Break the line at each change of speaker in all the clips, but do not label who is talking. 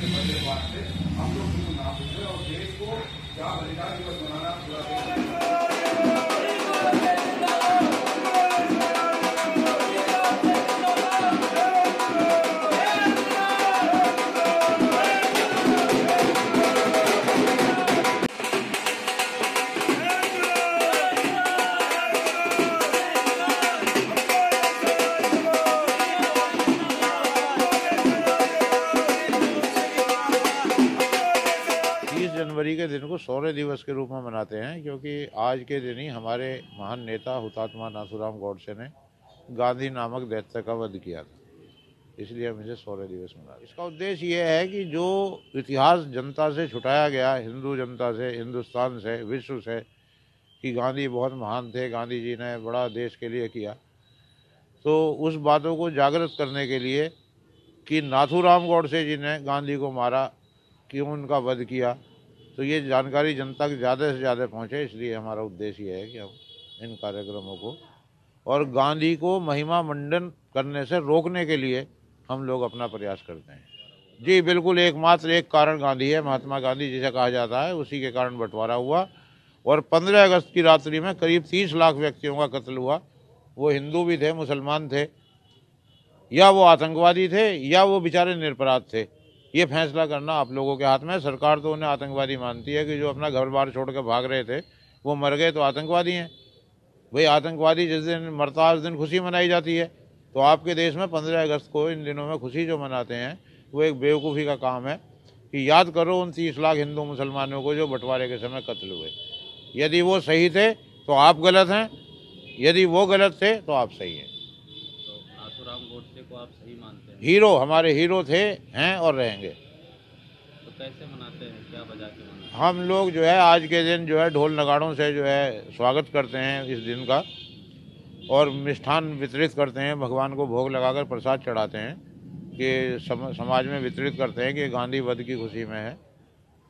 के बदले वास्ते हम लोग क्यों ना भूले और देश को जहाँ बलिदान दिवस मनाना पूरा
जनवरी के दिन को शौर्य दिवस के रूप में मनाते हैं, क्योंकि आज के दिन ही हमारे महान नेता हुतात्मा नाथूराम गौडसे ने गांधी नामक दैत्य का वध किया था। इसलिए हम इसे शौर्य दिवस मनाते हैं। इसका उद्देश्य ये है कि जो इतिहास जनता से छुटाया गया, हिंदू जनता से, हिंदुस्तान से, विश्व से, कि गांधी बहुत महान थे, गांधी जी ने बड़ा देश के लिए किया, तो उस बातों को जागृत करने के लिए कि नाथूराम गौडसे जी ने गांधी को मारा, क्यों उनका वध किया, तो ये जानकारी जनता के ज़्यादा से ज़्यादा पहुँचे। इसलिए हमारा उद्देश्य ये है कि हम इन कार्यक्रमों को और गांधी को महिमा मंडन करने से रोकने के लिए हम लोग अपना प्रयास करते हैं। जी बिल्कुल, एकमात्र एक कारण गांधी है, महात्मा गांधी जिसे कहा जाता है, उसी के कारण बंटवारा हुआ। और 15 अगस्त की रात्रि में करीब 30 लाख व्यक्तियों का कत्ल हुआ। वो हिंदू भी थे, मुसलमान थे, या वो आतंकवादी थे, या वो बेचारे निरपराध थे। ये फैसला करना आप लोगों के हाथ में है। सरकार तो उन्हें आतंकवादी मानती है कि जो अपना घर बार छोड़ कर भाग रहे थे वो मर गए तो आतंकवादी हैं। भाई आतंकवादी जिस दिन मरता है उस दिन खुशी मनाई जाती है। तो आपके देश में 15 अगस्त को इन दिनों में खुशी जो मनाते हैं वो एक बेवकूफ़ी का काम है कि याद करो उन 30 लाख हिंदू मुसलमानों को जो बंटवारे के समय कत्ल हुए। यदि वो सही थे तो आप गलत हैं, यदि वो गलत थे तो आप सही हैं।
नाथूराम गौडसे को आप सही मानते हैं?
हीरो, हमारे हीरो थे, हैं और रहेंगे।
तो कैसे मनाते हैं, क्या बजा के मनाते हैं?
हम लोग जो है आज के दिन जो है ढोल नगाड़ों से जो है स्वागत करते हैं इस दिन का, और मिष्ठान वितरित करते हैं, भगवान को भोग लगाकर प्रसाद चढ़ाते हैं कि समाज में वितरित करते हैं कि गांधी वध की खुशी में है।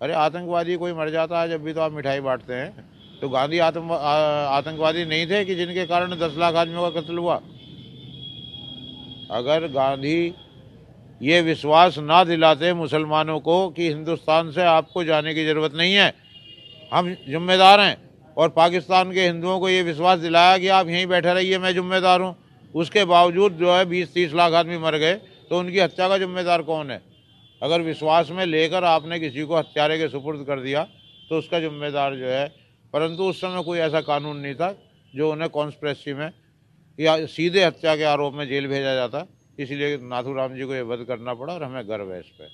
अरे आतंकवादी कोई मर जाता है जब भी तो आप मिठाई बांटते हैं। तो गांधी आतंकवादी नहीं थे कि जिनके कारण 10 लाख आदमियों का कत्ल हुआ। अगर गांधी ये विश्वास ना दिलाते मुसलमानों को कि हिंदुस्तान से आपको जाने की ज़रूरत नहीं है, हम जिम्मेदार हैं, और पाकिस्तान के हिंदुओं को ये विश्वास दिलाया कि आप यहीं बैठे रहिए, मैं जिम्मेदार हूँ, उसके बावजूद जो है 20-30 लाख आदमी मर गए, तो उनकी हत्या का जिम्मेदार कौन है? अगर विश्वास में लेकर आपने किसी को हत्यारे के सुपुर्द कर दिया तो उसका जिम्मेदार जो है, परंतु उस समय कोई ऐसा कानून नहीं था जो उन्हें कॉन्स्पिरेसी में या सीधे हत्या के आरोप में जेल भेजा जाता। इसलिए नाथूराम जी को ये वध करना पड़ा और हमें गर्व है इस पर।